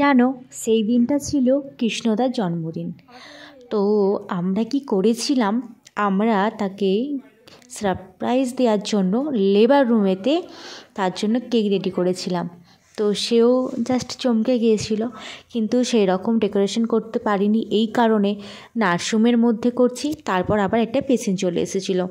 জানো, সেই দিনটা ছিল কৃষ্ণদার জন্মদিন। তো আমরা কি করেছিলাম, আমরা তাকে সারপ্রাইজ দেওয়ার জন্য লেবার রুমেতে তার জন্য কেক রেডি করেছিলাম। তো সেও জাস্ট চমকে গিয়েছিল, কিন্তু সেই রকম ডেকোরেশন করতে পারিনি এই কারণে নার্সরুমের মধ্যে করছি। তারপর আবার একটা পেশেন্ট চলে এসেছিলো,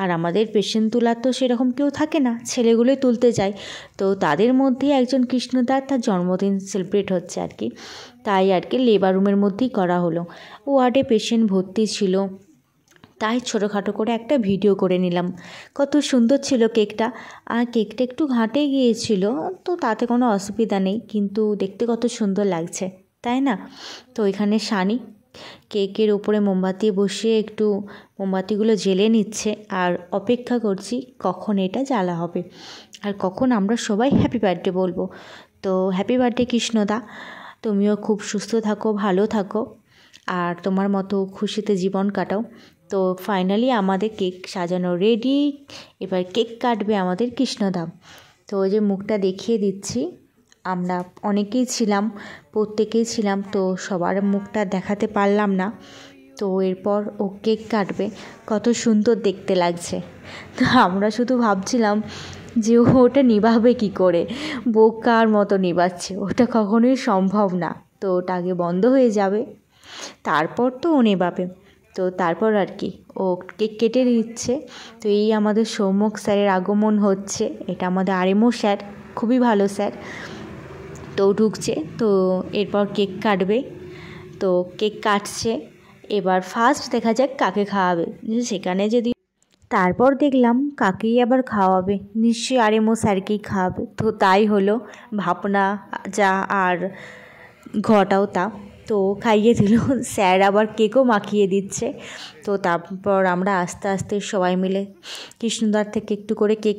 আর আমাদের পেশেন্ট তোলার তো সেরকম কেউ থাকে না, ছেলেগুলোই তুলতে যায়। তো তাদের মধ্যে একজন কৃষ্ণদার তার জন্মদিন সেলিব্রেট হচ্ছে আর কি, তাই আর কি লেবার রুমের মধ্যেই করা হলো। ওয়ার্ডে পেশেন্ট ভর্তি ছিল, তাই ছোটোখাটো করে একটা ভিডিও করে নিলাম। কত সুন্দর ছিল কেকটা, আর কেকটা একটু ঘাঁটে গিয়েছিল, তো তাতে কোনো অসুবিধা নেই, কিন্তু দেখতে কত সুন্দর লাগছে, তাই না? তো এখানে সানি কেকের উপরে মোমবাতি বসিয়ে একটু মোমবাতিগুলো জ্বেলে নিচ্ছে, আর অপেক্ষা করছি কখন এটা জ্বালা হবে আর কখন আমরা সবাই হ্যাপি বার্থডে বলবো। তো হ্যাপি বার্থডে কৃষ্ণদা, তুমিও খুব সুস্থ থাকো, ভালো থাকো, আর তোমার মতো খুশিতে জীবন কাটাও। তো ফাইনালি আমাদের কেক সাজানো রেডি, এবার কেক কাটবে আমাদের কৃষ্ণদা। তো ওই যে মুখটা দেখিয়ে দিচ্ছি, আমরা অনেকেই ছিলাম, প্রত্যেকেই ছিলাম, তো সবার মুখটা দেখাতে পারলাম না। তো এরপর ও কেক কাটবে, কত সুন্দর দেখতে লাগছে। তো আমরা শুধু ভাবছিলাম যে ওটা নিভাবে কী করে, বোকার মতো নিভাচ্ছে, ওটা কখনোই সম্ভব না। তো ওটা আগে বন্ধ হয়ে যাবে, তারপর তো ও নেভাবে। তো তারপর আর কি ও কেক কেটে দিচ্ছে। তো এই আমাদের সৌম্যক স্যারের আগমন হচ্ছে, এটা আমাদের আরএমও স্যার, খুবই ভালো স্যার। তো ঢুকছে, তো এরপর কেক কাটবে। তো কেক কাটছে, এবার ফার্স্ট দেখা যাক কাকে খাওয়াবে। সেখানে যদি তারপর দেখলাম কাকেই আবার খাওয়াবে, নিশ্চয়ই আরএমও স্যারকেই খাওয়াবে। তো তাই হলো, ভাবনা যা আর ঘটাও তা। তো খাইয়ে দিল, স্যার আবার কেকও মাখিয়ে দিচ্ছে। তো তারপর আমরা আস্তে আস্তে সবাই মিলে কৃষ্ণদার থেকে একটু করে কেক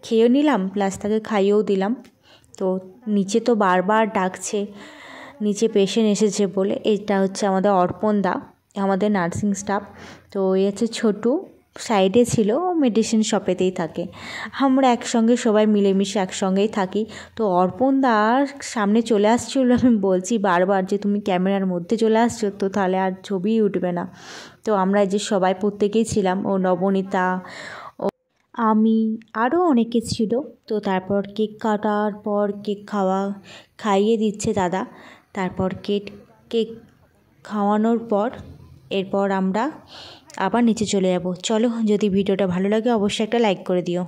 খেয়েও নিলাম, প্লাস তাকে খাইয়েও দিলাম। তো নিচে তো বারবার ডাকছে, নিচে পেশেন্ট এসেছে বলে। এটা হচ্ছে আমাদের অর্পণ দা, আমাদের নার্সিং স্টাফ। তো এই হচ্ছে ছোটু, সাইডে ছিল, মেডিসিন শপেতেই থাকে। আমরা একসঙ্গে সবাই মিলেমিশে একসঙ্গেই থাকি। তো অর্পণ দার সামনে চলে আসছিলো, আমি বলছি বারবার যে তুমি ক্যামেরার মধ্যে চলে আসছো তো, তাহলে আর ছবিই উঠবে না। তো আমরা যে সবাই প্রত্যেকেই ছিলাম, ও নবনীতা, ও আমি, আরও অনেকে ছিল। তো তারপর কেক কাটার পর কেক খাইয়ে দিচ্ছে দাদা। তারপর কেক খাওয়ানোর পর এরপর আমরা আবার নিচে চলে যাব। চলো, যদি ভিডিওটা ভালো লাগে অবশ্যই একটা লাইক করে দিও।